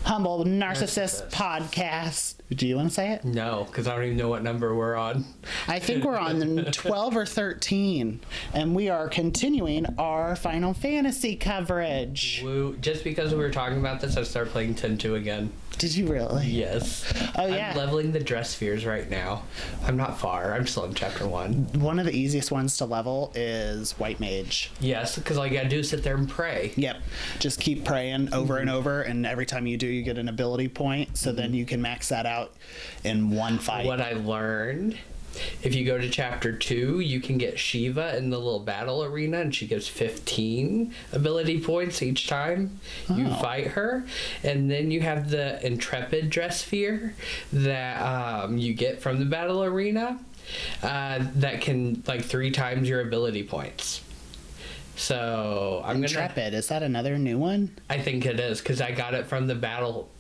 Humble Narcissist Podcast. Do you want to say it? No, because I don't even know what number we're on. I think we're on 12 or 13, and we are continuing our Final Fantasy coverage. Woo. Just because we were talking about this, I started playing 10-2 again. Did you really? Yes. Oh, yeah. I'm leveling the dress spheres right now. I'm not far. I'm still in chapter 1. One of the easiest ones to level is White Mage. Yes, because all you gotta do is sit there and pray. Yep. Just keep praying over and over, and every time you do, you get an ability point, so then you can max that out in one fight. What I learned, if you go to chapter 2, you can get Shiva in the little battle arena, and she gives 15 ability points each time you fight her. And then you have the Intrepid dress sphere that you get from the battle arena that can, like, 3 times your ability points. So I'm Intrepid, is that another new one? I think it is, because I got it from the battle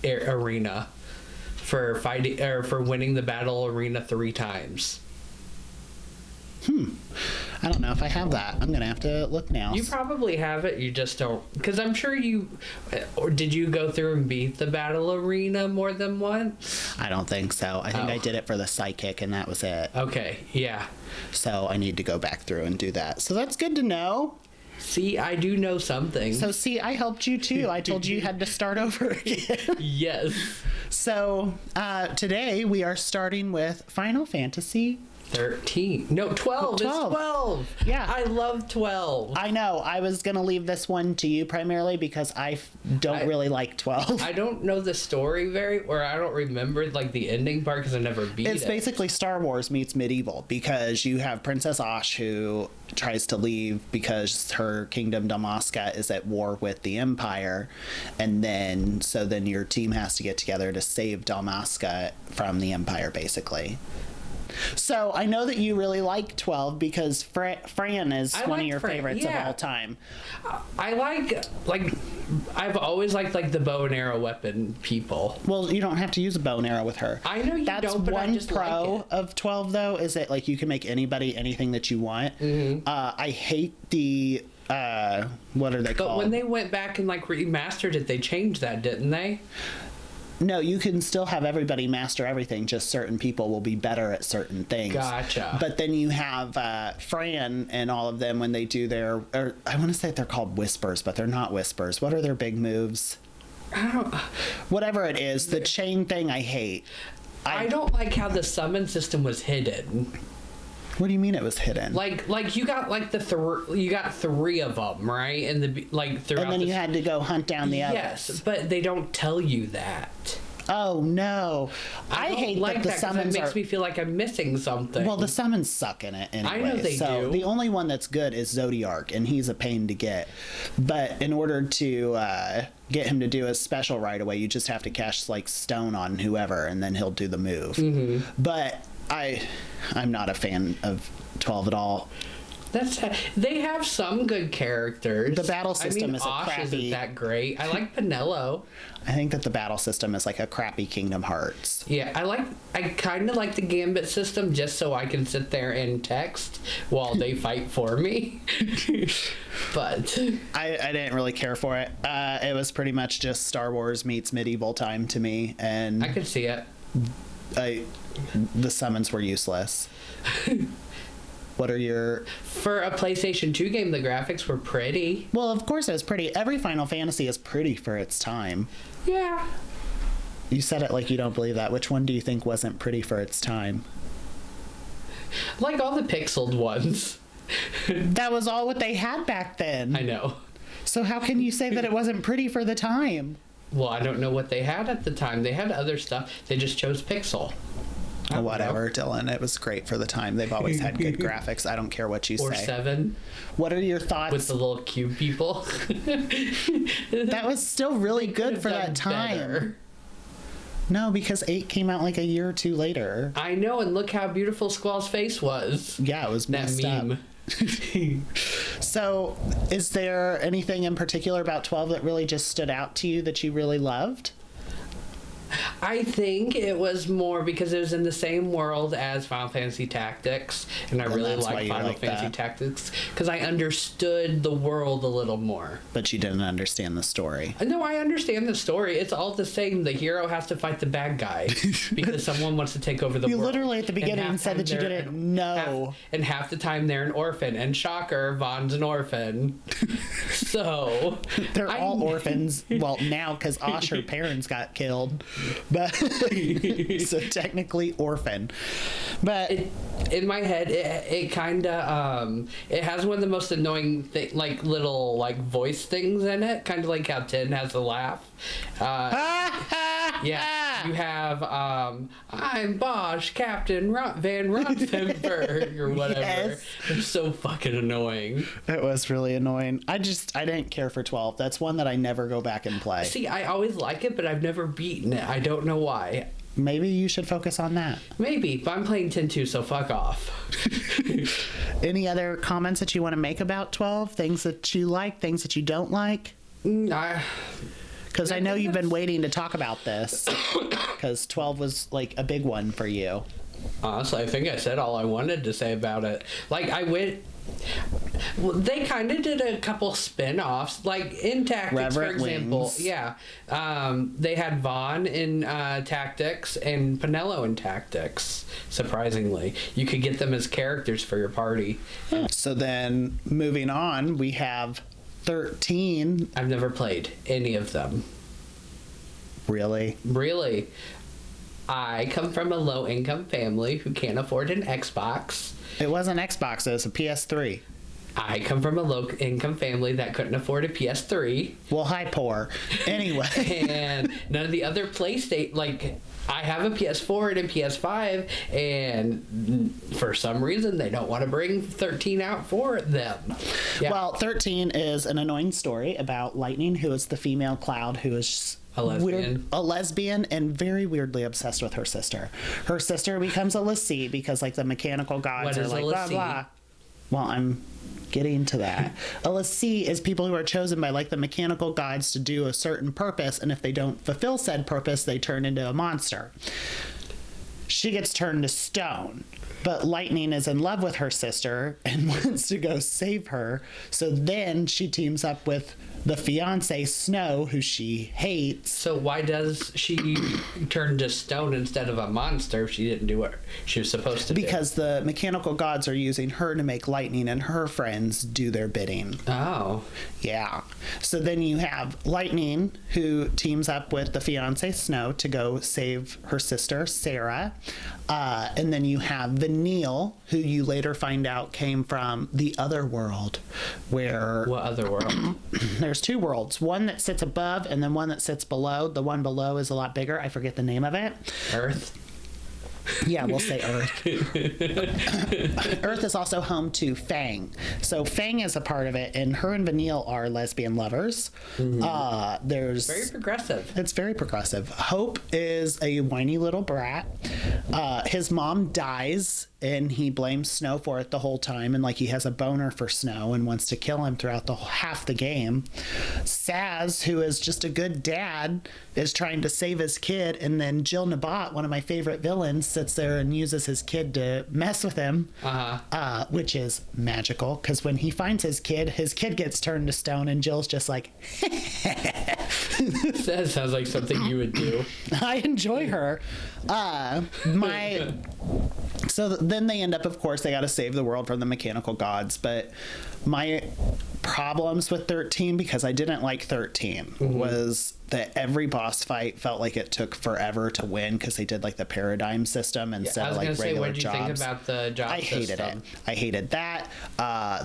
arena for fighting or for winning the battle arena 3 times. I don't know if I have that. I'm gonna have to look now. You probably have it, you just don't, because I'm sure you, or did you go through and beat the battle arena more than once? I don't think so. I think I did it for the psychic and that was it. Okay, yeah. So I need to go back through and do that. So that's good to know. See, I do know something. So see, I helped you too. I told you had to start over again. Yes. So today we are starting with Final Fantasy 13. No, 12. 12. It's 12. Yeah. I love 12. I know. I was going to leave this one to you primarily because I don't really like 12. I don't know the story or I don't remember, like, the ending part because I never beat it. It's basically Star Wars meets medieval because you have Princess Ash who tries to leave because her kingdom Damaska is at war with the Empire, and then your team has to get together to save Damaska from the Empire, basically. So I know that you really like 12 because Fran is one of your favorites of all time. I like I've always liked, like, the bow and arrow weapon people. Well, you don't have to use a bow and arrow with her. I know you don't, but I just pro like it. of 12 though is that, like, you can make anybody anything that you want. I hate the what are they called? But when they went back and, like, remastered it, they changed that, didn't they? No, you can still have everybody master everything, just certain people will be better at certain things. Gotcha. But then you have Fran and all of them when they do their, or I want to say they're called whispers, but they're not whispers. What are their big moves? Whatever it is, the chain thing I hate. I don't like how the summon system was hidden. What do you mean it was hidden? Like you got, like, you got 3 of them, right? And and then you had to go hunt down the others. Yes, but they don't tell you that. Oh no! I hate like that the that summons it makes me feel like I'm missing something. Well, the summons suck in it anyway. I know they do. The only one that's good is Zodiark, and he's a pain to get. But in order to get him to do a special right away, you just have to cast, like, stone on whoever, and then he'll do the move. But I'm not a fan of 12 at all. They have some good characters. The battle system is a Osh crappy. isn't that great. I like Pinello. I think that the battle system is like a crappy Kingdom Hearts. Yeah, I kind of like the Gambit system just so I can sit there and text while they fight for me. But I didn't really care for it. It was pretty much just Star Wars meets medieval time to me, and I could see it. The summons were useless. What are your... For a PlayStation 2 game, the graphics were pretty. Well, of course it was pretty. Every Final Fantasy is pretty for its time. Yeah. You said it like you don't believe that. Which one do you think wasn't pretty for its time? Like all the pixeled ones. That was all what they had back then. I know. So how can you say that it wasn't pretty for the time? Well, I don't know what they had at the time. They had other stuff. They just chose pixel. Whatever, Dylan. It was great for the time. They've always had good graphics. I don't care what you say. Or 7. What are your thoughts? With the little cube people. That was still really good for that time. Better. No, because 8 came out like a year or 2 later. I know, and look how beautiful Squall's face was. Yeah, it was messed up. So, is there anything in particular about 12 that really just stood out to you that you really loved? I think it was more because it was in the same world as Final Fantasy Tactics, and I really like Final Fantasy Tactics because I understood the world a little more. But you didn't understand the story. No, I understand the story. It's all the same. The hero has to fight the bad guy because someone wants to take over the world. You literally at the beginning said that you didn't know. And half the time they're an orphan. And shocker, Vaughn's an orphan. So... They're all orphans. Well, now because her parents got killed. But so technically orphan. But in my head, it kind of it has one of the most annoying little voice things in it, kind of like how Tin has a laugh. Yeah, you have I'm Bosch, Captain Van Rontenberg or whatever. Yes. It's so fucking annoying. It was really annoying. I didn't care for 12. That's one that I never go back and play. See, I always like it, but I've never beaten it. I don't know why. Maybe you should focus on that. Maybe, but I'm playing 10-2, so fuck off. Any other comments that you want to make about 12? Things that you like, things that you don't like? Because I know you've been waiting to talk about this. Because 12 was like a big one for you. Honestly, I think I said all I wanted to say about it. They kind of did a couple spin-offs, like in Tactics, Reverent for example. Wings. Yeah, they had Vaughn in Tactics and Pinello in Tactics. Surprisingly, you could get them as characters for your party. So then, moving on, we have 13. I've never played any of them. Really? Really. I come from a low-income family who can't afford an Xbox. It wasn't Xbox, it was a PS3. I come from a low-income family that couldn't afford a PS3. Well, hi, poor. Anyway. And none of the other PlayStation, I have a PS4 and a PS5, and for some reason they don't want to bring 13 out for them. Yeah. Well, 13 is an annoying story about Lightning, who is the female Cloud, who is a lesbian and very weirdly obsessed with her sister. Her sister becomes a l'Cie because the mechanical gods are blah blah. Well, I'm getting to that. A l'Cie is people who are chosen by the mechanical gods to do a certain purpose, and if they don't fulfill said purpose, they turn into a monster. She gets turned to stone. But Lightning is in love with her sister and wants to go save her. So then she teams up with the fiance, Snow, who she hates. So why does she turn to stone instead of a monster if she didn't do what she was supposed to do? Because the mechanical gods are using her to make Lightning and her friends do their bidding. Oh. Yeah. So then you have Lightning, who teams up with the fiance, Snow, to go save her sister, Sarah. And then you have Vanille, who you later find out came from the other world, where... What other world? There's two worlds. One that sits above and then one that sits below. The one below is a lot bigger. I forget the name of it. Earth? Yeah, we'll say Earth. Earth is also home to Fang. So Fang is a part of it, and her and Vanille are lesbian lovers. Mm-hmm. There's very progressive. It's very progressive. Hope is a whiny little brat. His mom dies, and he blames Snow for it the whole time, and he has a boner for Snow and wants to kill him throughout half the game. Saz, who is just a good dad, is trying to save his kid, and then Jill Nabat, one of my favorite villains, sits there and uses his kid to mess with him, which is magical, because when he finds his kid gets turned to stone, and Jill's just like, that sounds like something you would do. I enjoy her. So then they end up, of course, they got to save the world from the mechanical gods. But my problems with 13, because I didn't like 13, was that every boss fight felt like it took forever to win because they did the paradigm system instead of regular jobs. What did you think about the job system? I hated it. I hated that.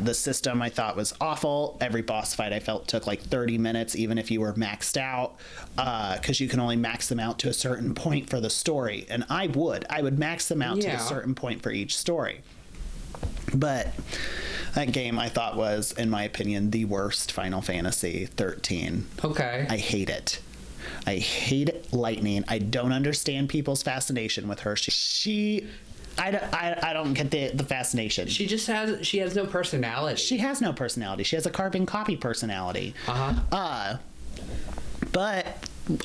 The system I thought was awful. Every boss fight I felt took 30 minutes, even if you were maxed out, because you can only max them out to a certain point for the story. And I would max them out to a certain point for each story. But that game I thought was, in my opinion, the worst Final Fantasy 13. Okay. I hate it. I hate Lightning. I don't understand people's fascination with her. I don't get the fascination. She has no personality. She has no personality. She has a carbon copy personality. But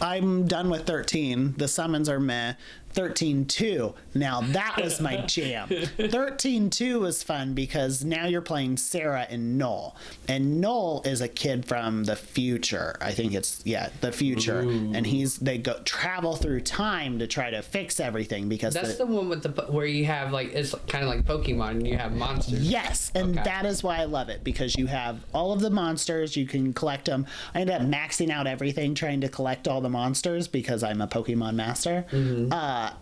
I'm done with 13. The summons are meh. 13-2. Now that was my jam. 13-2 was fun because now you're playing Sarah and Noel. And Noel is a kid from the future. I think it's, the future. Ooh. And they go travel through time to try to fix everything because that's the one with where you have like, it's kind of like Pokemon and you have monsters. Yes, and that is why I love it, because you have all of the monsters, you can collect them. I ended up maxing out everything trying to collect all the monsters because I'm a Pokemon master.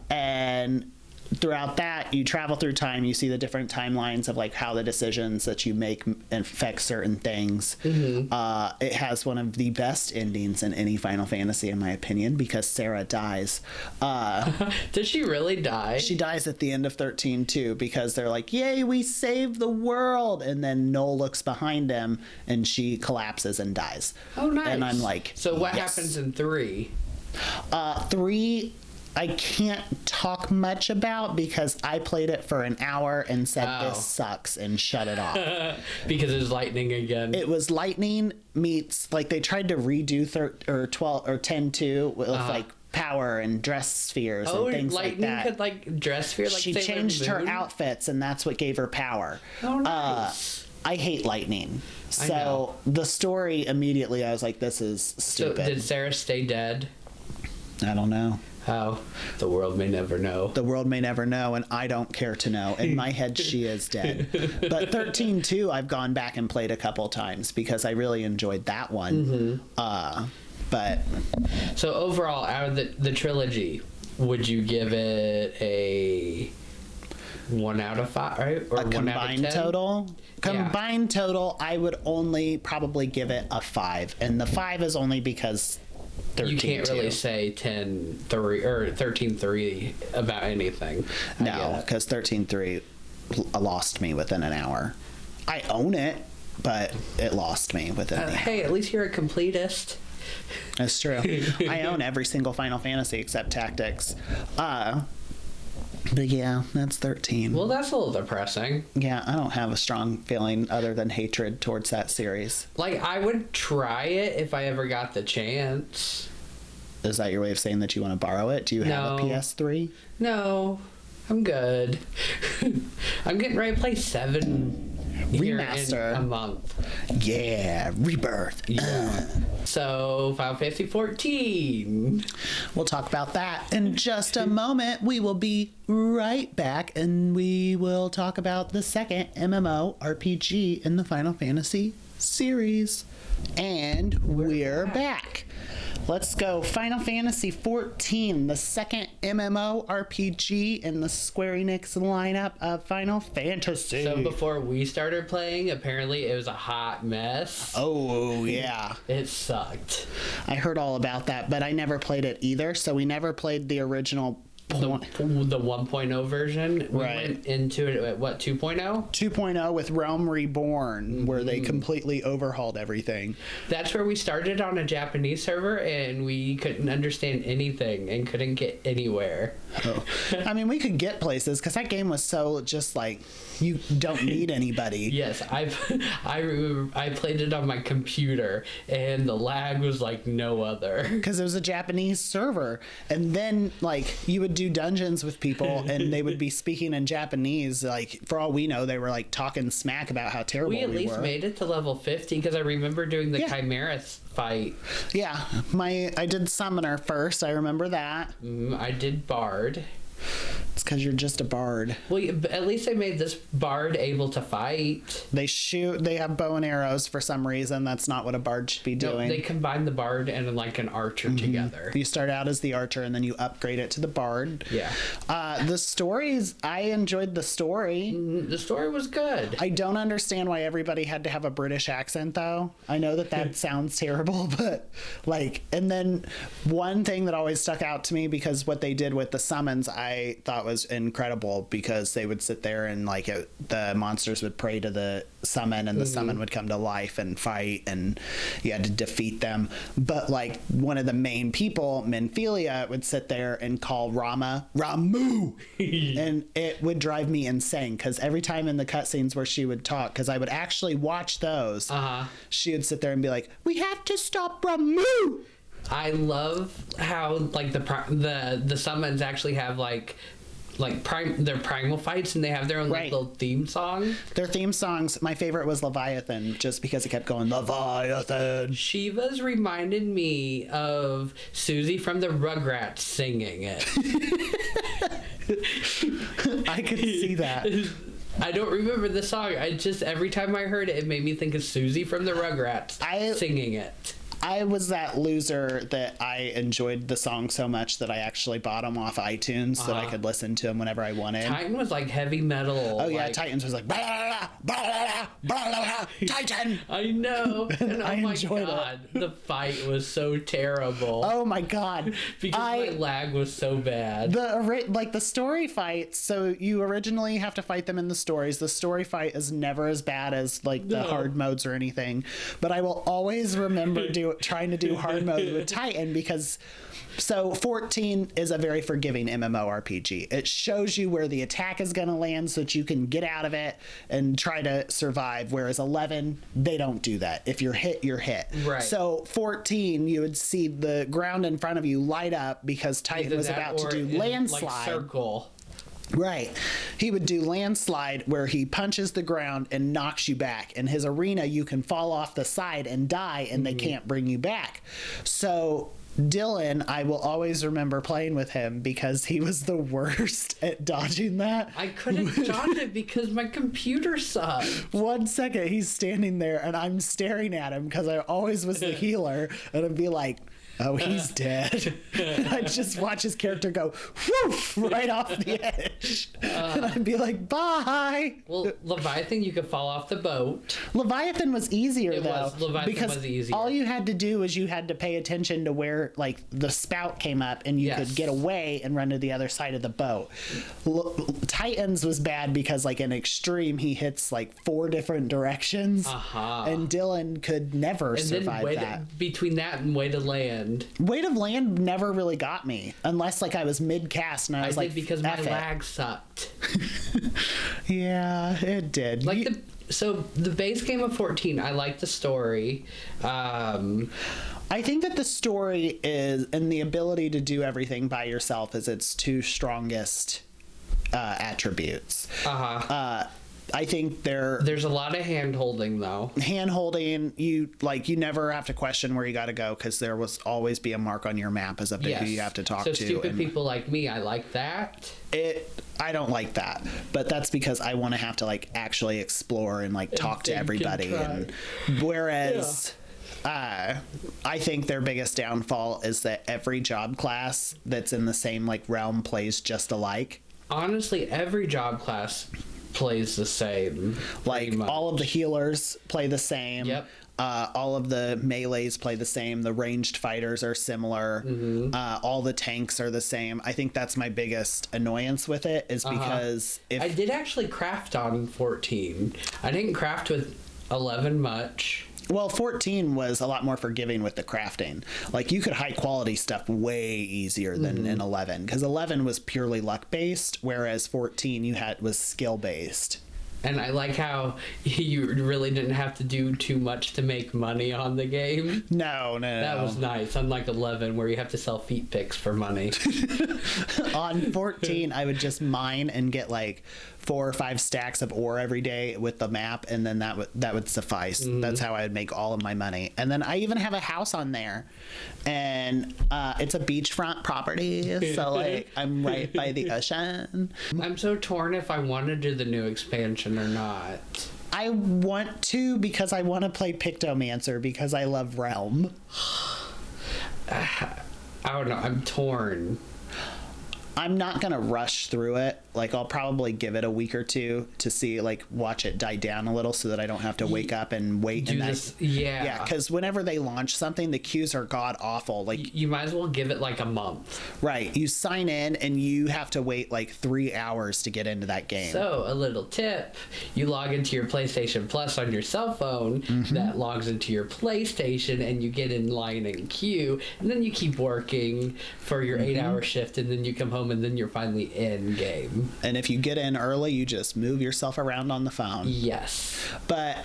And throughout that, you travel through time, you see the different timelines of like how the decisions that you make affect certain things. It has one of the best endings in any Final Fantasy, in my opinion, because Sarah dies. Does she really die? She dies at the end of 13-2 because they're like, yay, we saved the world, and then Noel looks behind him and she collapses and dies. Oh, nice. And I'm like, so what yes. happens in 3? 3, I can't talk much about because I played it for an hour and said this sucks and shut it off. Because it was lightning again. It was lightning meets, like, they tried to redo 12 or 10-2 with like power and dress spheres and things like that. Lightning could like dress sphere like she Sailor changed her Moon? outfits and that's what gave her power. Oh, nice. I hate lightning. So the story immediately I was like, this is stupid. So did Sarah stay dead? I don't know. Oh, the world may never know. The world may never know, and I don't care to know. In my head, she is dead. But 13-2, I've gone back and played a couple times because I really enjoyed that one. But so overall, out of the trilogy, would you give it a 1 out of 5, right? Or a 1 combined out of 10? total? Combined total, I would only probably give it a 5. And the 5 is only because 13-2. You can't really say 10-3 or 13-3 about anything. No, because 13-3 lost me within an hour. I own it, but it lost me within the hour. Hey, at least you're a completist. That's true. I own every single Final Fantasy except Tactics. But yeah, that's 13. Well, that's a little depressing. Yeah, I don't have a strong feeling other than hatred towards that series. Like, I would try it if I ever got the chance. Is that your way of saying that you want to borrow it? Do you have a PS3? No, I'm good. I'm getting ready to play 7 Remaster in a month. Yeah, Rebirth. Yeah. So, Final Fantasy 14. We'll talk about that in just a moment. We will be right back, and we will talk about the second MMORPG in the Final Fantasy series. And we're back. Let's go. Final Fantasy XIV, the second MMORPG in the squareenix lineup of Final Fantasy. So before we started playing, apparently it was a hot mess. Oh, yeah. It sucked. I heard all about that, but I never played it either, so we never played the original The 1.0 version. We went into it at what, 2.0? 2.0 with Realm Reborn, where they completely overhauled everything. That's where we started on a Japanese server, and we couldn't understand anything and couldn't get anywhere. Oh. I mean, we could get places because that game was so just like, you don't need anybody. Yes, I played it on my computer, and the lag was like no other. Because it was a Japanese server, and then like you would do dungeons with people, and they would be speaking in Japanese. Like, for all we know, they were like talking smack about how terrible we were. We at least made it to level 50 because I remember doing the Chimera fight. Yeah, I did Summoner first. I remember that. I did Bard. It's because you're just a bard. Well, at least they made this bard able to fight. They have bow and arrows for some reason. That's not what a bard should be doing. No, they combine the bard and like an archer together. You start out as the archer and then you upgrade it to the bard. Yeah. The stories, I enjoyed the story. The story was good. I don't understand why everybody had to have a British accent, though. I know that sounds terrible, but like, and then one thing that always stuck out to me, because what they did with the summons, I thought was incredible, because they would sit there and like the monsters would pray to the summon, and the summon would come to life and fight, and you had to defeat them. But like one of the main people, Menphilia, would sit there and call Rama Ramu, and it would drive me insane, because every time in the cutscenes where she would talk, because I would actually watch those, she would sit there and be like, "We have to stop Ramu." I love how like the summons actually have like their primal fights, and they have their own like, little theme song. Their theme songs, my favorite was Leviathan, just because it kept going, Leviathan. Shiva's reminded me of Susie from the Rugrats singing it. I could see that. I don't remember the song. I just, every time I heard it, it made me think of Susie from the Rugrats singing it. I was that loser that I enjoyed the song so much that I actually bought them off iTunes so that I could listen to them whenever I wanted. Titan was like heavy metal. Oh yeah, Titans was like blah, blah, blah, blah, Titan. I know. And I enjoyed it. The fight was so terrible. Oh my god. Because my lag was so bad. The story fights, so you originally have to fight them in the stories. The story fight is never as bad as like the hard modes or anything. But I will always remember trying to do hard mode with Titan because 14 is a very forgiving MMORPG. It shows you where the attack is going to land so that you can get out of it and try to survive, whereas 11, they don't do that. If you're hit, you're hit. Right. So 14, you would see the ground in front of you light up because Titan was about to do landslide. Like circle. Right. He would do landslide where he punches the ground and knocks you back. In his arena, you can fall off the side and die and they can't bring you back. So Dillon, I will always remember playing with him because he was the worst at dodging that. I couldn't dodge it because my computer sucked. 1 second, he's standing there and I'm staring at him because I always was the healer and I'd be like, oh, he's dead. I'd just watch his character go whoof right off the edge. And I'd be like, bye. Well, Leviathan, you could fall off the boat. Leviathan was easier, though. Leviathan because was easier. all you had to do was you had to pay attention to where, like, the spout came up and you could get away and run to the other side of the boat. Titans was bad because, like, in Extreme, he hits, like, 4 different directions. And Dillon could never survive that. Between that and Way to Land. Weight of Land never really got me unless like I was mid cast and I was like, because my lag sucked. Yeah, it did. Like so the base game of 14, I like the story. I think that the story is, and the ability to do everything by yourself is its 2 strongest attributes. I think there's a lot of hand holding though. Hand holding, you never have to question where you got to go because there will always be a mark on your map as a who you have to talk to. So stupid people like me, I like that. I don't like that, but that's because I want to have to like actually explore and like talk to everybody. And whereas I think their biggest downfall is that every job class that's in the same like realm plays just alike. Honestly, every job class plays the same. Like all of the healers play the same. Yep. All of the melees play the same. The ranged fighters are similar. All the tanks are the same. I think that's my biggest annoyance with it is because if I did actually craft on 14. I didn't craft with 11 much. Well, 14 was a lot more forgiving with the crafting. Like, you could high quality stuff way easier than in 11, because 11 was purely luck based, whereas 14 was skill based. And I like how you really didn't have to do too much to make money on the game. No. That was nice. Unlike 11, where you have to sell feet pics for money. On 14, I would just mine and get like 4 or 5 stacks of ore every day with the map, and then that would suffice. That's how I would make all of my money. And then I even have a house on there, and it's a beachfront property, so like I'm right by the ocean. I'm so torn if I want to do the new expansion or not. I want to because I want to play Pictomancer because I love Realm. I don't know. I'm torn. I'm not going to rush through it. Like, I'll probably give it a week or 2 to see, like, watch it die down a little so that I don't have to wake up and wait. Yeah, because whenever they launch something, the queues are god-awful. Like, you might as well give it, like, a month. Right. You sign in, and you have to wait, like, 3 hours to get into that game. So, a little tip. You log into your PlayStation Plus on your cell phone. That logs into your PlayStation, and you get in line and queue. And then you keep working for your 8-hour shift, and then you come home, and then you're finally in game. And if you get in early, you just move yourself around on the phone. Yes. But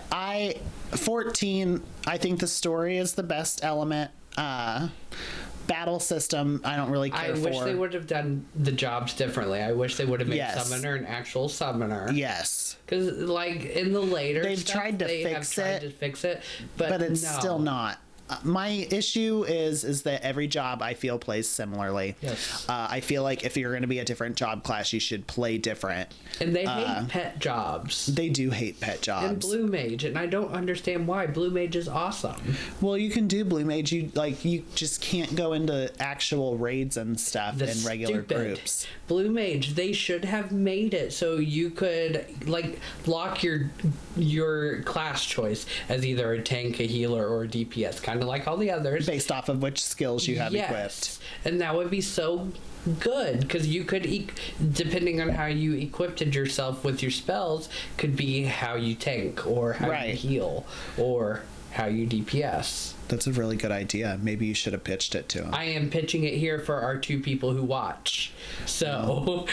14, I think the story is the best element. Battle system, I don't really care for. I wish they would have done the jobs differently. I wish they would have made Yes. Summoner an actual summoner. Yes. Because, like, in the later They've stuff, tried to they fix have tried it, to fix it, but it's no. still not. My issue is that every job I feel plays similarly. Yes. I feel like if you're going to be a different job class, you should play different. And they hate pet jobs. They do hate pet jobs. And Blue Mage, and I don't understand why. Blue Mage is awesome. Well, you can do Blue Mage. You just can't go into actual raids and stuff in regular groups. Blue Mage, they should have made it so you could like lock your class choice as either a tank, a healer, or a DPS, kind of like all the others, based off of which skills you have equipped. And that would be so good because you could depending on how you equipped yourself with your spells could be how you tank or how you heal or how you DPS. That's a really good idea. Maybe you should have pitched it to him. I am pitching it here for our 2 people who watch. So,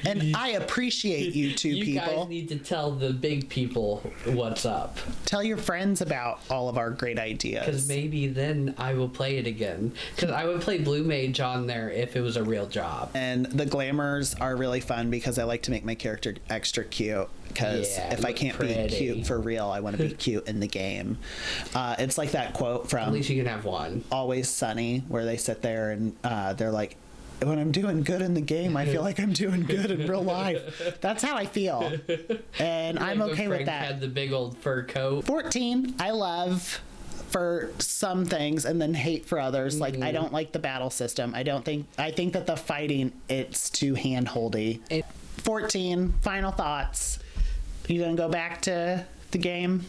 and I appreciate you 2 people. You guys need to tell the big people what's up. Tell your friends about all of our great ideas. Because maybe then I will play it again. Because I would play Blue Mage on there if it was a real job. And the glamours are really fun because I like to make my character extra cute. Because if I can't be cute for real, I want to be cute in the game. It's like that quote from At least you can have one. Always Sunny, where they sit there and they're like, when I'm doing good in the game, I feel like I'm doing good in real life. That's how I feel. And like I'm okay with that. Had the big old fur coat. 14, I love for some things and then hate for others. Like, I don't like the battle system. I think that the fighting, it's too hand-holdy. 14, final thoughts. You gonna go back to the game?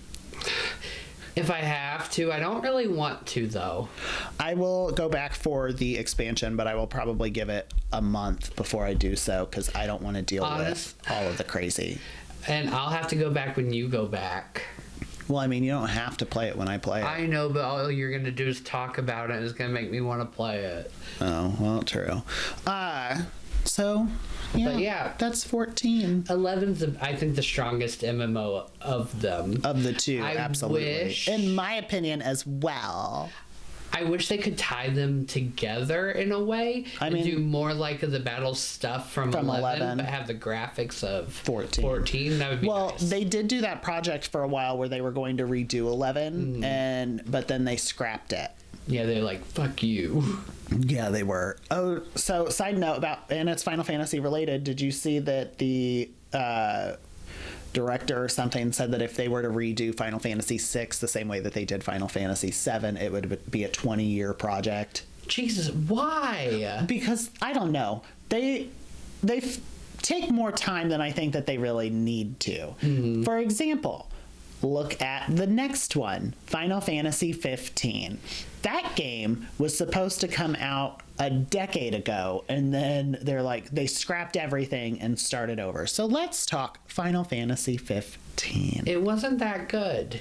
If I have to. I don't really want to, though. I will go back for the expansion, but I will probably give it a month before I do so, because I don't want to deal with all of the crazy. And I'll have to go back when you go back. Well, I mean, you don't have to play it when I play it. I know, but all you're going to do is talk about it, and it's going to make me want to play it. Oh, well, true. So, yeah, but yeah, that's 14. 11's, I think, the strongest MMO of them. Of the 2, absolutely. In my opinion as well. I wish they could tie them together in a way. I mean, do more like the battle stuff from 11, but have the graphics of 14. That would be nice. Well, they did do that project for a while where they were going to redo 11, but then they scrapped it. Yeah, they're like, fuck you. Yeah, they were. Oh, so side note and it's Final Fantasy related, did you see that the director or something said that if they were to redo Final Fantasy VI the same way that they did Final Fantasy VII, it would be a 20-year project? Jesus, why? Because, I don't know. They take more time than I think that they really need to. For example, look at the next one, Final Fantasy 15. That game was supposed to come out a decade ago, and then they scrapped everything and started over. So let's talk Final Fantasy 15. It wasn't that good.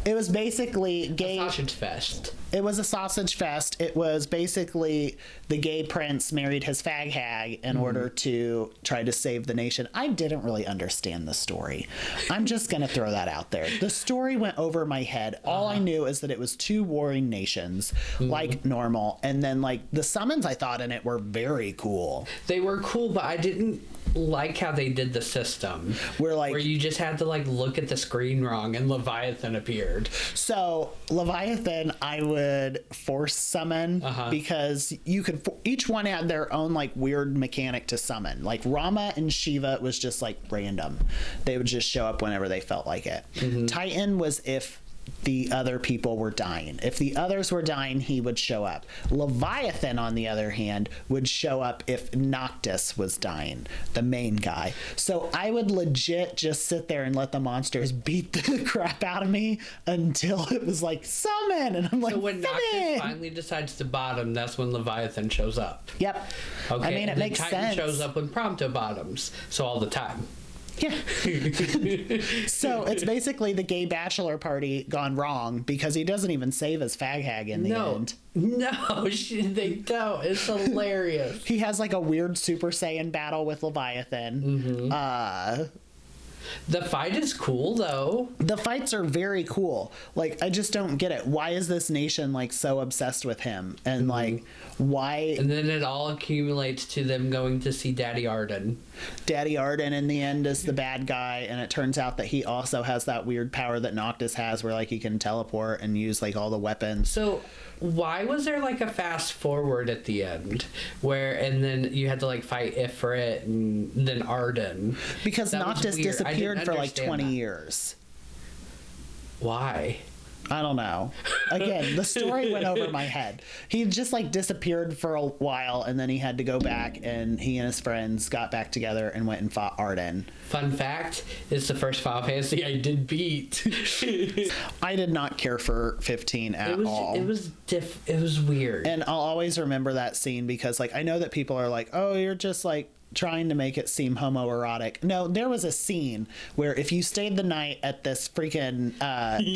It was basically a sausage fest. It was a sausage fest. It was basically the gay prince married his fag hag in order to try to save the nation. I didn't really understand the story. I'm just going to throw that out there. The story went over my head. All I knew is that it was 2 warring nations, like normal. And then, the summons I thought in it were very cool. They were cool, but I didn't like how they did the system. Where you just had to, look at the screen wrong and Leviathan appeared. So, Leviathan, I would force summon because you could each one had their own weird mechanic to summon. Like Rama and Shiva was just random. They would just show up whenever they felt like it. Titan was if the other people were dying. If the others were dying, he would show up. Leviathan, on the other hand, would show up if Noctis was dying, the main guy. So I would legit just sit there and let the monsters beat the crap out of me until it was summon, and I'm so when Noctis finally decides to bottom, that's when Leviathan shows up. Yep. Okay. I mean, it makes sense. Titan shows up when Prompto bottoms, so all the time. Yeah. So it's basically the gay bachelor party gone wrong because he doesn't even save his fag hag in the end. No, they don't. It's hilarious. He has a weird Super Saiyan battle with Leviathan. The fight is cool, though. The fights are very cool. Like, I just don't get it. Why is this nation, like, so obsessed with him? And, like, why... And then it all accumulates to them going to see Daddy Arden. Daddy Arden, in the end, is the bad guy, and it turns out that he also has that weird power that Noctis has where, like, he can teleport and use, like, all the weapons. So... why was there like a fast forward at the end and then you had to like fight Ifrit and then Arden? Because Noctis disappeared for like 20 years. Why? I don't know. Again, the story went over my head. He just like disappeared for a while, and then he had to go back, and he and his friends got back together and went and fought Arden. Fun fact, it's the first Final Fantasy I did beat. I did not care for 15 at all. It was weird. And I'll always remember that scene because like I know that people are like, oh, you're just like trying to make it seem homoerotic. No, there was a scene where if you stayed the night at this freaking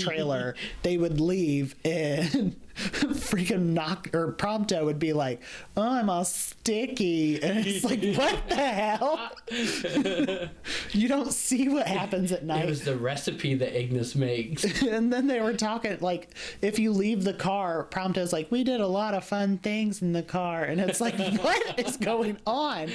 trailer, they would leave and freaking Prompto would be like, oh, I'm all sticky. And it's like, what the hell? You don't see what happens at night. It was the recipe that Ignis makes. And then they were talking like, if you leave the car, Prompto's like, we did a lot of fun things in the car. And it's like, what is going on?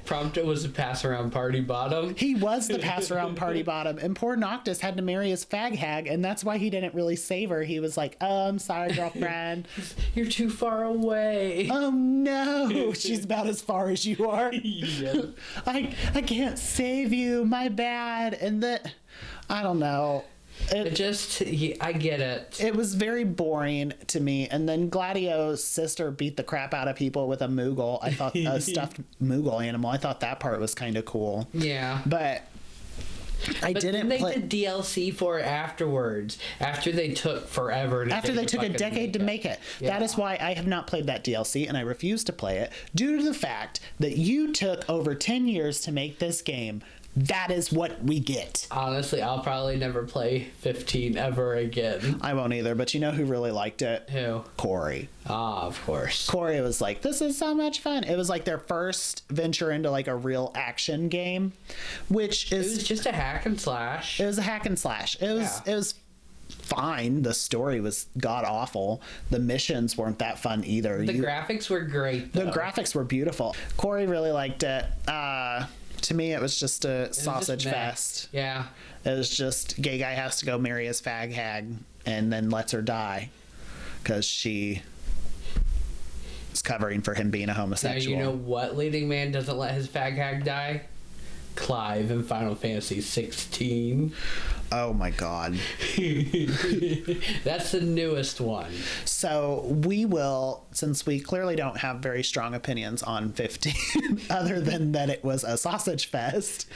Prompto was a pass around party bottom. He was the pass around party bottom, and poor Noctis had to marry his fag hag, and that's why he didn't really save her. He was like, oh, I'm sorry, girlfriend. You're too far away. Oh no, she's about as far as you are. Yeah. I can't save you, my bad. And I don't know. I get it. It was very boring to me. And then Gladio's sister beat the crap out of people with a Moogle. I thought a stuffed Moogle animal. I thought that part was kind of cool. Yeah. But didn't play. They did DLC for it afterwards. After they took forever. After they took a decade to make it. Yeah. That is why I have not played that DLC, and I refuse to play it due to the fact that you took over 10 years to make this game. That is what we get. Honestly, I'll probably never play 15 ever again. I won't either, but you know who really liked it? Who? Corey. Ah, of course. Corey was like, this is so much fun. It was like their first venture into like a real action game, which is... It was just a hack and slash. It was a hack and slash. It was fine. The story was god awful. The missions weren't that fun either. The graphics were great, though. The graphics were beautiful. Corey really liked it. To me, it was just a sausage fest. Yeah. It was just gay guy has to go marry his fag hag and then lets her die because she is covering for him being a homosexual. Now, you know what leading man doesn't let his fag hag die? Clive in Final Fantasy 16. Oh my god. That's the newest one. So we will, since we clearly don't have very strong opinions on 15 other than that it was a sausage fest,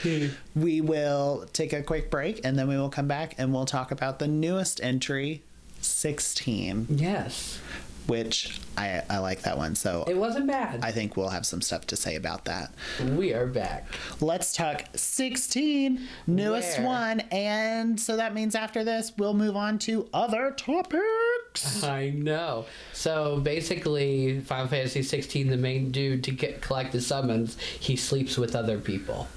we will take a quick break and then we will come back and we'll talk about the newest entry, 16. Yes. Which I like that one. So it wasn't bad. I think we'll have some stuff to say about that. We are back. Let's talk 16, newest one. And so that means after this, we'll move on to other topics. I know. So basically, Final Fantasy 16, the main dude to collect the summons, he sleeps with other people.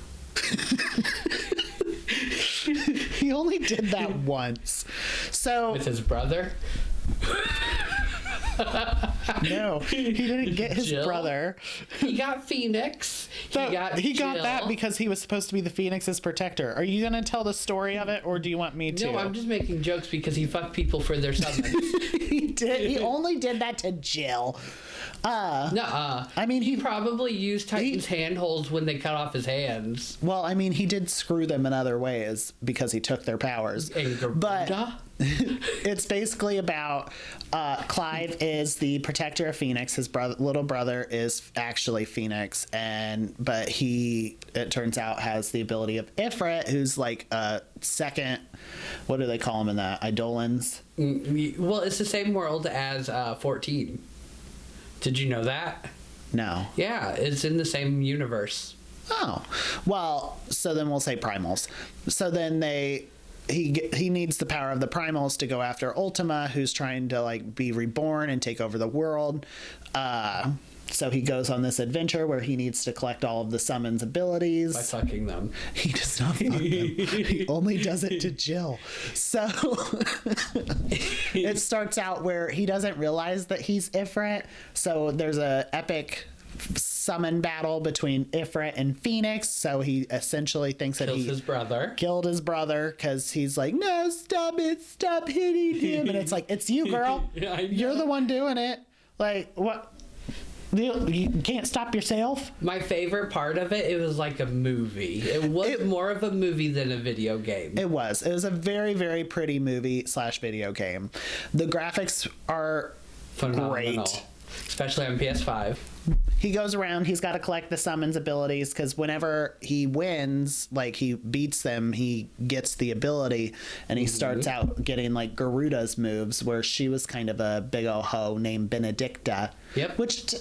He only did that once. So with his brother? No, he didn't get his brother. He got Phoenix. He got that because he was supposed to be the Phoenix's protector. Are you gonna tell the story of it, or do you want me to? No, I'm just making jokes because he fucked people for their summons. He did. He only did that to Jill. Nuh-uh. I mean, he probably used Titan's handholds when they cut off his hands. Well, I mean, he did screw them in other ways because he took their powers. But it's basically about Clive is the protector of Phoenix. His little brother is actually Phoenix, but he, it turns out, has the ability of Ifrit, who's like a second. What do they call him in that? Eidolons? Well, it's the same world as 14. Did you know that? No. Yeah, it's in the same universe. Oh. Well, so then we'll say primals. So then he needs the power of the primals to go after Ultima, who's trying to like be reborn and take over the world. So he goes on this adventure where he needs to collect all of the summons abilities. By fucking them. He does not fuck them. He only does it to Jill. So it starts out where he doesn't realize that he's Ifrit. So there's a epic summon battle between Ifrit and Phoenix. So he essentially thinks that Kills his brother. Killed his brother because he's like, no, stop it, stop hitting him. And it's like, it's you, girl. Yeah, you're the one doing it. Like, what? You can't stop yourself. My favorite part of it was like a movie. It was more of a movie than a video game. It was a very, very pretty movie / video game. The graphics are Phenomenal. Great. Especially on PS5. He goes around, he's got to collect the summons abilities because whenever he wins, like he beats them, he gets the ability, and he starts out getting like Garuda's moves, where she was kind of a big ol' hoe named Benedicta. Yep. Which,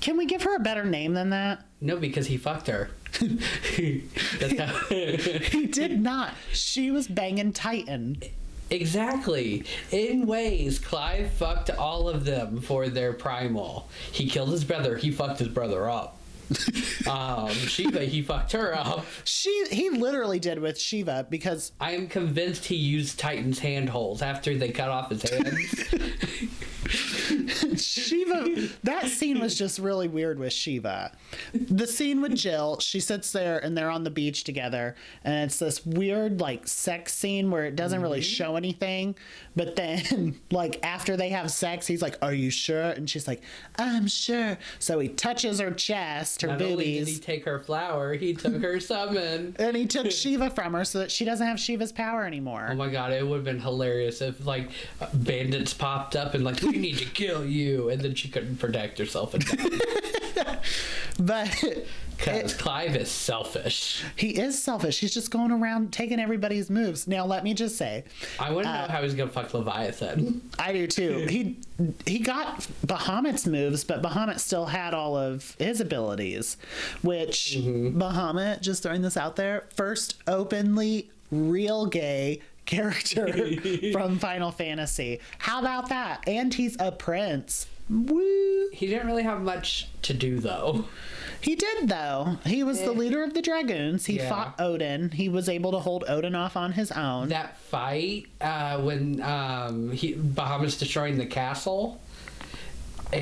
can we give her a better name than that? No, because he fucked her. That's how... He did not. She was banging Titan. Exactly. In ways, Clive fucked all of them for their primal. He killed his brother. He fucked his brother up. Shiva, he fucked her up. He literally did with Shiva because I am convinced he used Titan's handholds after they cut off his hands. Shiva, that scene was just really weird with Shiva. The scene with Jill, she sits there and they're on the beach together, and it's this weird like sex scene where it doesn't really show anything, but then like after they have sex, he's like, "Are you sure?" And she's like, "I'm sure." So he touches her chest, her Not boobies. only did he take her flower, he took her summon. And he took Shiva from her so that she doesn't have Shiva's power anymore. Oh my god, it would have been hilarious if like bandits popped up and like, we need to kill you, and then she couldn't protect herself and died. But because Clive is selfish. He is selfish. He's just going around taking everybody's moves. Now, let me just say, I want to know how he's gonna fuck Leviathan. I do too. He got Bahamut's moves, but Bahamut still had all of his abilities, which Bahamut, just throwing this out there, first openly real gay character from Final Fantasy. How about that? And he's a prince. Woo! He didn't really have much to do though. He did though. He was the leader of the Dragoons. He fought Odin. He was able to hold Odin off on his own. That fight when Bahamut's destroying the castle. Ooh,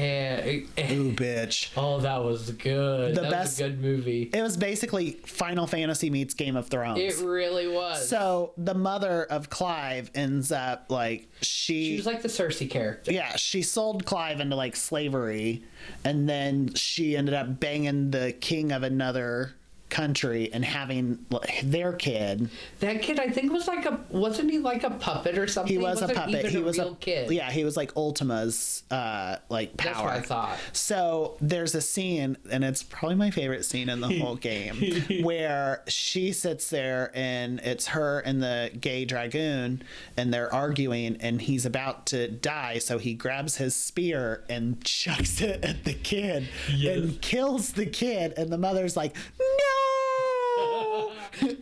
bitch. Oh, that was good. That was a good movie. It was basically Final Fantasy meets Game of Thrones. It really was. So the mother of Clive ends up like she was like the Cersei character. Yeah, she sold Clive into like slavery, and then she ended up banging the king of another country and having their kid. That kid, I think, wasn't he like a puppet or something? He was a puppet. He was a kid. Yeah, he was like Ultima's like power. That's what I thought. So there's a scene, and it's probably my favorite scene in the whole game, where she sits there and it's her and the gay dragoon, and they're arguing, and he's about to die, so he grabs his spear and chucks it at the kid and kills the kid, and the mother's like, no.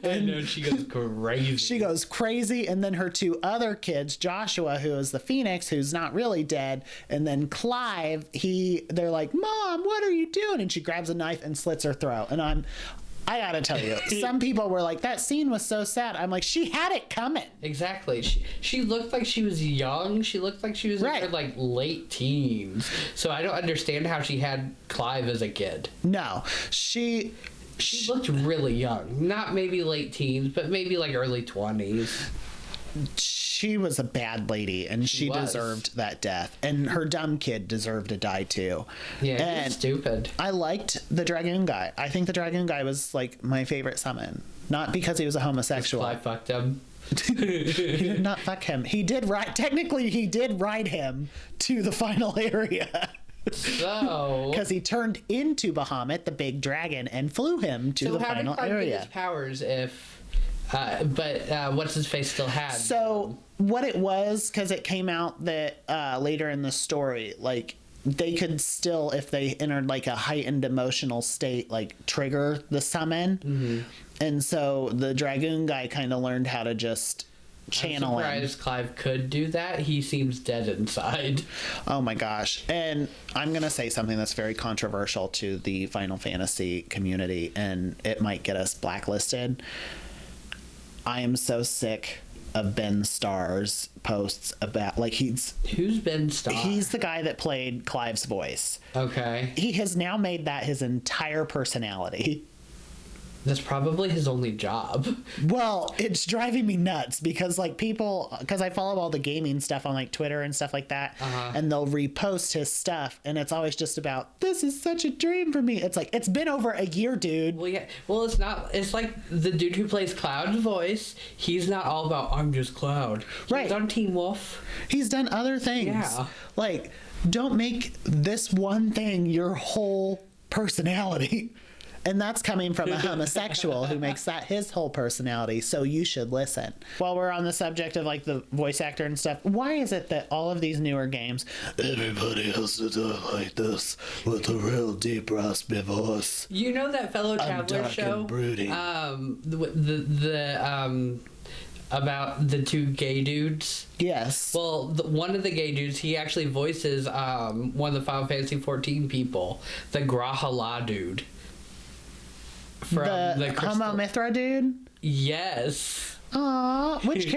I know, she goes crazy. She goes crazy, and then her two other kids, Joshua, who is the Phoenix, who's not really dead, and then Clive, they're like, Mom, what are you doing? And she grabs a knife and slits her throat. And I gotta tell you, some people were like, that scene was so sad. I'm like, she had it coming. Exactly. She looked like she was young. She looked like she was in her like late teens. So I don't understand how she had Clive as a kid. No, She looked really young. Not maybe late teens, but maybe like early 20s. She was a bad lady, and she deserved that death. And her dumb kid deserved to die too. Yeah, he's stupid. I liked the Dragoon guy. I think the Dragoon guy was like my favorite summon. Not because he was a homosexual. I fucked him. He did not fuck him. He did ride. Technically, he did ride him to the final area. So, because he turned into Bahamut, the big dragon, and flew him to the final how did area. get his powers if? What's his face still had? So what it was, because it came out that later in the story, like they could still, if they entered like a heightened emotional state, like trigger the summon. And so the dragoon guy kind of learned how to just channel him. I'm surprised Clive could do that. He seems dead inside. Oh my gosh. And I'm going to say something that's very controversial to the Final Fantasy community, and it might get us blacklisted. I am so sick of Ben Starr's posts about, like, who's Ben Starr? He's the guy that played Clive's voice. Okay. He has now made that his entire personality. That's probably his only job. Well, it's driving me nuts because, like, people, because I follow all the gaming stuff on, like, Twitter and stuff like that, and they'll repost his stuff, and it's always just about, this is such a dream for me. It's like, it's been over a year, dude. Well, yeah. Well, it's not, it's like the dude who plays Cloud's voice, he's not all about, I'm just Cloud. Right. He's on Teen Wolf. He's done other things. Yeah. Like, don't make this one thing your whole personality. And that's coming from a homosexual who makes that his whole personality, so you should listen. While we're on the subject of, like, the voice actor and stuff, why is it that all of these newer games, everybody has to do it like this with a real deep, raspy voice? You know that Fellow Traveler show? And brooding. About the two gay dudes? Yes. Well, one of the gay dudes, he actually voices one of the Final Fantasy 14 people, the Grahala dude. From the Homo Mithra dude? Yes. Aw, which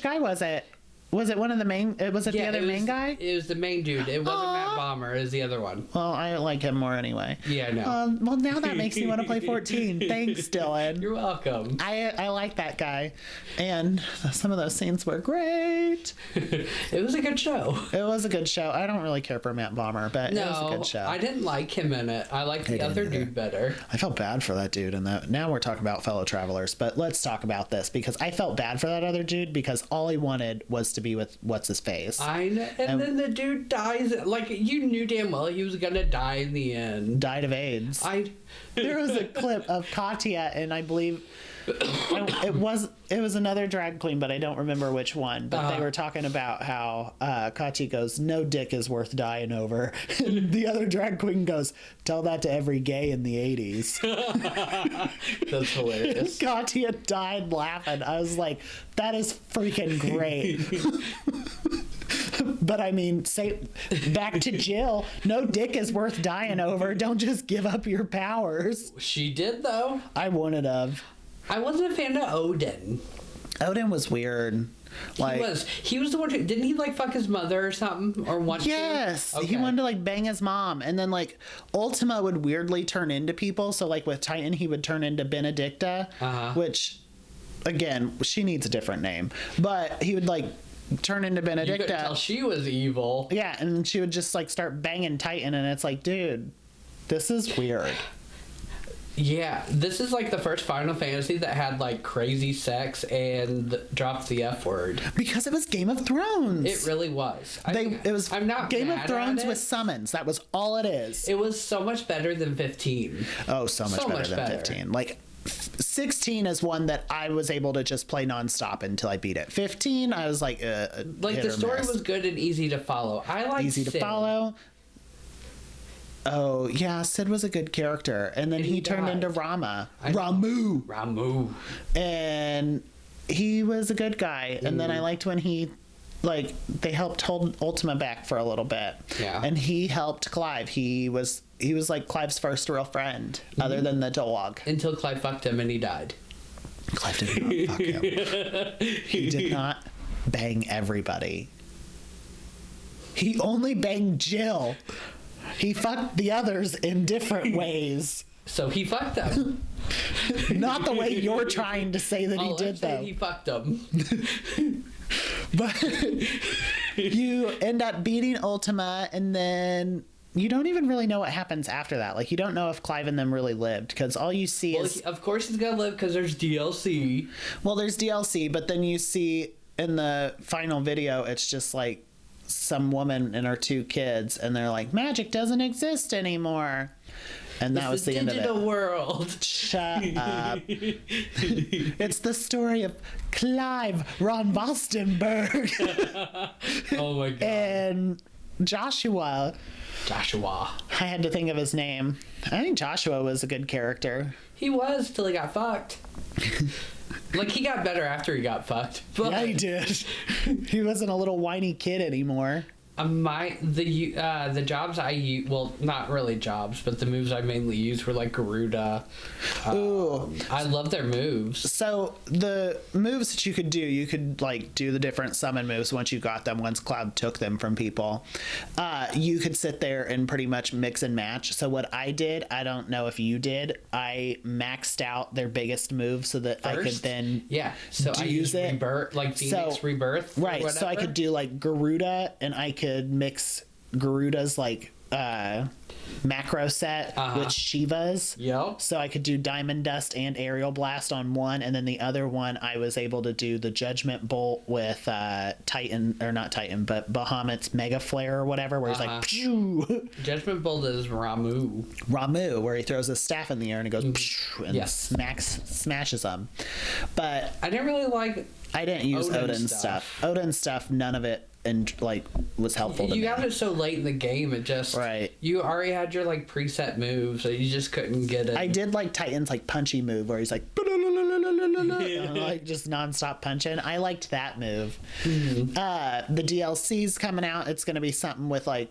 guy was it? Was it one of the main, was it the other main guy? It was the main dude. It wasn't Matt Bomber, it was the other one. Well, I like him more anyway. Yeah, no. Well, now that makes me want to play 14. Thanks, Dylan. You're welcome. I like that guy. And some of those scenes were great. It was a good show. It was a good show. I don't really care for Matt Bomber, but it was a good show. I didn't like him in it. I liked the other dude better. I felt bad for that dude. And now we're talking about Fellow Travelers, but let's talk about this because I felt bad for that other dude because all he wanted was to be with what's his face. I know. And then the dude dies. Like, you knew damn well he was gonna die in the end. Died of AIDS. There was a clip of Katya, and I believe it was another drag queen, but I don't remember which one. But they were talking about how Katya goes, "No dick is worth dying over," and the other drag queen goes, "Tell that to every gay in the '80s." That's hilarious. Katya died laughing. I was like, "That is freaking great." But I mean, say back to Jill, no dick is worth dying over. Don't just give up your powers. She did, though. I wouldn't have. I wasn't a fan of Odin. Odin was weird. Like, he was the one who, didn't he, like, fuck his mother or something? Or want yes. to? Okay. He wanted to, like, bang his mom. And then, like, Ultima would weirdly turn into people. So, like, with Titan, he would turn into Benedicta, which, again, she needs a different name. But he would, like, turn into Benedicta. You could tell she was evil. Yeah, and she would just, like, start banging Titan. And it's like, dude, this is weird. Yeah, this is like the first Final Fantasy that had like crazy sex and dropped the F word. Because it was Game of Thrones. It really was. I'm not Game of Thrones with summons. That was all it is. It was so much better than 15. Oh, so much better than 15. Like 16 is one that I was able to just play nonstop until I beat it. 15, I was like, the story was good and easy to follow. I like easy Sid. to follow. Oh, yeah, Sid was a good character. And then he turned into Ramu. And he was a good guy. And then I liked when he, like, they helped hold Ultima back for a little bit. Yeah. And he helped Clive. He was like Clive's first real friend, other than the dog. Until Clive fucked him and he died. Clive did not fuck him. He did not bang everybody. He only banged Jill. He fucked the others in different ways. So he fucked them. Not the way you're trying to say that he did, though. He fucked them. But you end up beating Ultima, and then you don't even really know what happens after that. Like, you don't know if Clive and them really lived, because all you see is... Of course he's gonna live, because there's DLC. Well, there's DLC, but then you see in the final video, it's just like some woman and her 2 kids, and they're like, magic doesn't exist anymore. And that was the end of it. Digital world. Shut up. It's the story of Clive Ron Vostenberg. Oh my god. And Joshua. I had to think of his name. I think Joshua was a good character. He was, till he got fucked. Like, he got better after he got fucked. But Yeah, he did. He wasn't a little whiny kid anymore. The jobs I use, well, not really jobs, but the moves I mainly use were like Garuda. Ooh. I love their moves. So the moves that you could like do the different summon moves once you got them, once Cloud took them from people. You could sit there and pretty much mix and match. So what I did, I don't know if you did, I maxed out their biggest move so that I could then so I use it. Rebirth, like Phoenix Rebirth. Right. So I could do like Garuda, and I could mix Garuda's like macro set with Shiva's. Yep. So I could do Diamond Dust and Aerial Blast on one, and then the other one I was able to do the Judgment Bolt with Titan, or not Titan, but Bahamut's Mega Flare or whatever, where he's like, Phew! Judgment Bolt is Ramu, where he throws his staff in the air and it goes, Phew! And smashes them. But I didn't really like. I didn't use Odin's stuff. Odin's stuff, none of it, and like was helpful to me. You got it so late in the game, it just you already had your like preset moves, so you just couldn't get it. I did like Titan's like punchy move where he's like like just nonstop punching. I liked that move. The DLC's coming out. It's gonna be something with like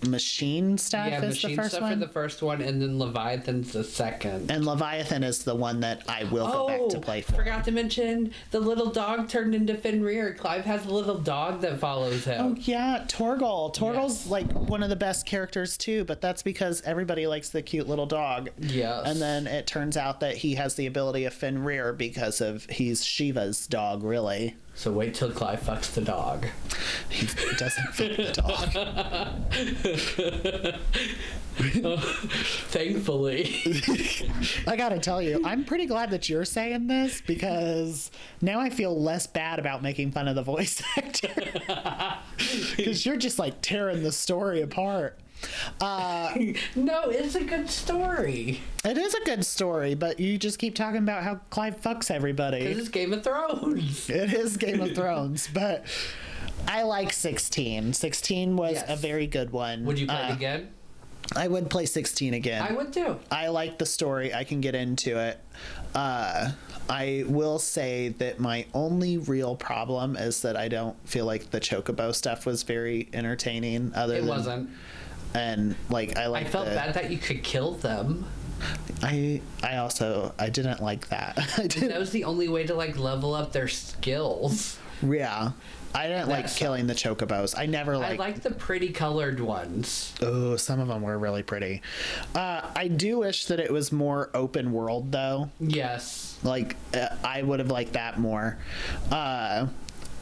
machine stuff. Yeah, machine the first stuff one. for the first one, and then Leviathan's the second. And Leviathan is the one that I will go back to play for. Forgot to mention the little dog turned into Fenrir. Clive has a little dog that follows him. Oh yeah, Torgal. Torgal's like one of the best characters too, but that's because everybody likes the cute little dog. Yes. And then it turns out that he has the ability of Fenrir because of he's Shiva's dog, really. So wait till Clive fucks the dog. He doesn't fuck the dog. Thankfully. I gotta tell you, I'm pretty glad that you're saying this because now I feel less bad about making fun of the voice actor. Because you're just like tearing the story apart. No, it's a good story. It is a good story, but you just keep talking about how Clive fucks everybody. Because it's Game of Thrones. It is Game of Thrones, but I like 16. 16 was a very good one. Would you play it again? I would play 16 again. I would too. I like the story. I can get into it. I will say that my only real problem is that I don't feel like the Chocobo stuff was very entertaining. It wasn't. And like I felt bad that you could kill them. I didn't like that. That was the only way to like level up their skills. Yeah. I didn't like killing the Chocobos. I like the pretty colored ones. Oh, some of them were really pretty. I do wish that it was more open world though. Yes. Like I would have liked that more.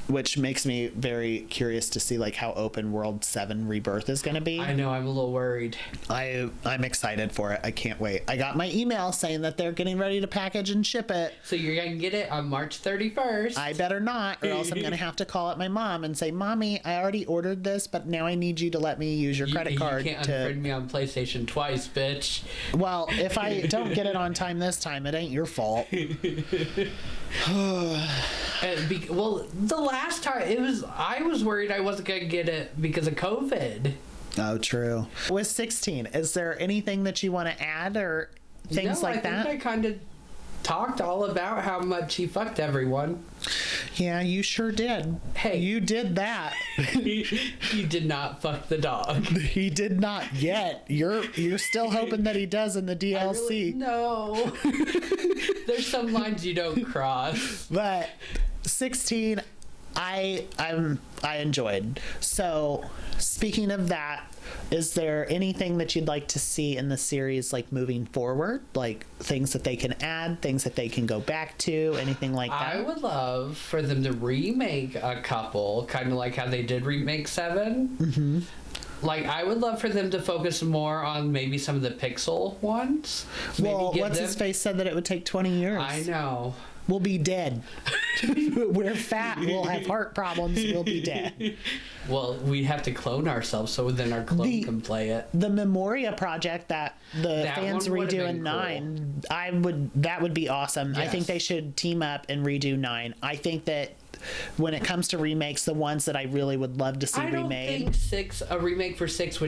Which makes me very curious to see like how open world 7 Rebirth is going to be. I know, I'm a little worried. I'm excited for it. I can't wait. I got my email saying that they're getting ready to package and ship it. So you're going to get it on March 31st. I better not, or else I'm going to have to call up my mom and say, Mommy, I already ordered this, but now I need you to let me use your credit card. You can't unfriend me on PlayStation twice, bitch. Well, if I don't get it on time this time, it ain't your fault. Well, the last time I was worried I wasn't gonna get it because of COVID. Oh, true. With 16, is there anything that you want to add or things like that? I think I kind of talked all about how much he fucked everyone. Yeah, you sure did. Hey, you did that. He did not fuck the dog. He did not yet. You're still hoping that he does in the DLC. No. There's some lines you don't cross. But 16, I enjoyed. So speaking of that, is there anything that you'd like to see in the series like moving forward, like things that they can add, things that they can go back to, anything like that? I would love for them to remake a couple, kind of like how they did remake 7. Like, I would love for them to focus more on maybe some of the pixel ones. Well, what's-his-face said that it would take 20 years. I know. We'll be dead. We're fat. We'll have heart problems. We'll be dead. Well, we have to clone ourselves so then our clone can play it. The Memoria project that fans redo in 9, cool. That would be awesome. Yes. I think they should team up and redo 9. I think that when it comes to remakes, the ones that I really would love to see I don't remade. think a remake for 6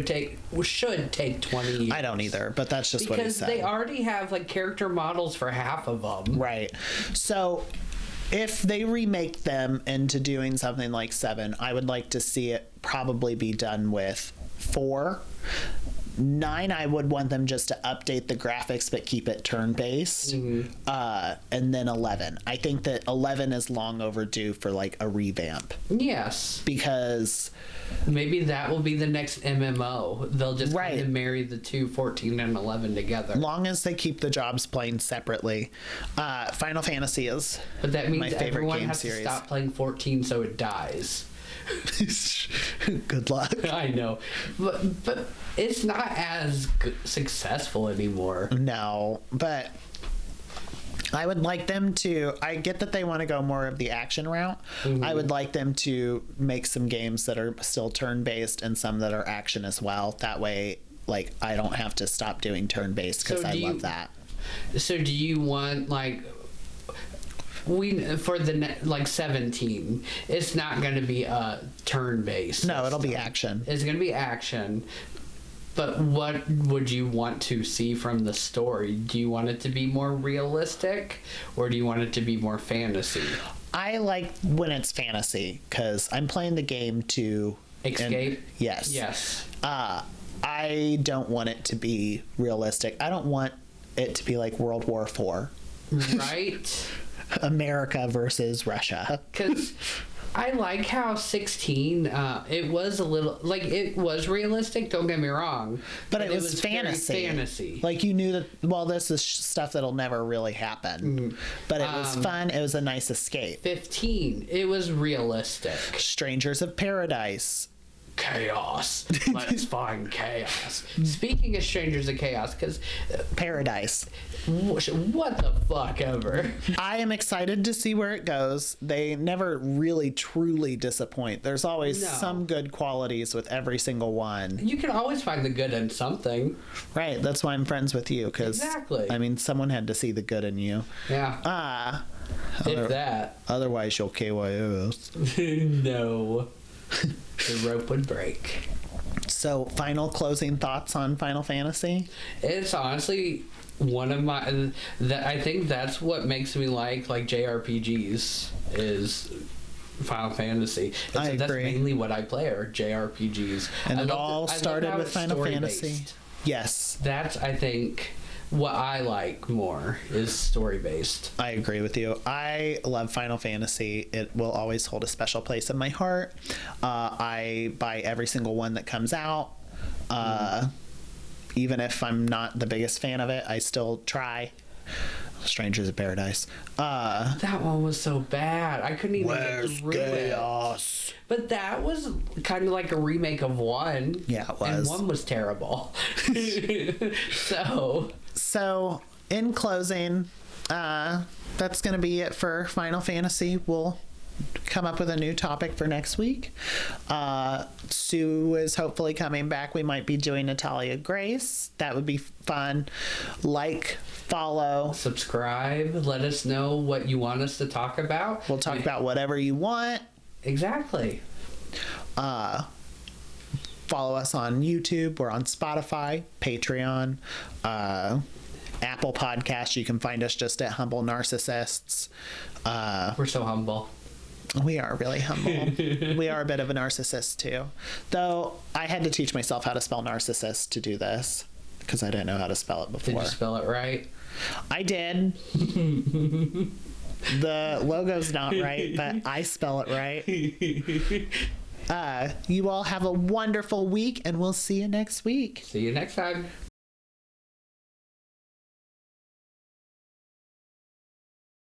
should take 20 years. I don't either, but that's just what he said. Because they already have like character models for half of them. Right. So if they remake them into doing something like 7, I would like to see it probably be done with 4. 9, I would want them just to update the graphics but keep it turn-based. And then 11. I think that 11 is long overdue for like a revamp. Yes. Because maybe that will be the next MMO. They'll just Right. kind of marry the two, 14 and 11 together. long as they keep the jobs playing separately. Final Fantasy is But that means my favorite everyone game has series. to stop playing 14 so it dies. Good luck. I know. But it's not as successful anymore. No, but I would like them to. I get that they want to go more of the action route. I would like them to make some games that are still turn-based and some that are action as well. That way, like, I don't have to stop doing turn-based because I love that. So do you want, like, for the like 17, it's not going to be a turn-based. No, it'll be action. It's going to be action. But what would you want to see from the story? Do you want it to be more realistic, or do you want it to be more fantasy? I like when it's fantasy because I'm playing the game to Escape? Yes. Yes. I don't want it to be realistic. I don't want it to be like World War IV. Right? America versus Russia. Because I like how 16, it was a little, like, it was realistic, don't get me wrong. But it was very fantasy. fantasy. Like, you knew that, well, this is stuff that'll never really happen. But it was fun. It was a nice escape. 15, it was realistic. Strangers of Paradise. Chaos. Let's find chaos. Speaking of Strangers of Chaos, because Paradise. what the fuck ever. I am excited to see where it goes. They never really truly disappoint. There's always some good qualities with every single one. You can always find the good in something. Right. That's why I'm friends with you. Cause, Exactly. I mean, someone had to see the good in you. Yeah. If that. Otherwise, you'll KYO us. No. The rope would break. So, final closing thoughts on Final Fantasy? It's honestly one of my. I think that's what makes me like JRPGs is Final Fantasy. I agree. That's mainly what I play are JRPGs. And it all started with Final Fantasy. Yes. That's, I think, what I like more is story-based. I agree with you. I love Final Fantasy. It will always hold a special place in my heart. I buy every single one that comes out. Even if I'm not the biggest fan of it, I still try. Strangers of Paradise. That one was so bad. I couldn't even get through chaos? it. But that was kind of like a remake of 1. Yeah, it was. And 1 was terrible. So, in closing, that's going to be it for Final Fantasy. We'll come up with a new topic for next week. Sue is hopefully coming back. We might be doing Natalia Grace. That would be fun. Like, follow, subscribe. Let us know what you want us to talk about. We'll talk about whatever you want. Exactly. Follow us on YouTube. We're on Spotify, Patreon, Apple Podcasts. You can find us just at Humble Narcissists. We're so humble. We are really humble. We are a bit of a narcissist too. Though I had to teach myself how to spell narcissist to do this because I didn't know how to spell it before. Did you spell it right? I did. The logo's not right, but I spell it right. You all have a wonderful week, and we'll see you next week. See you next time.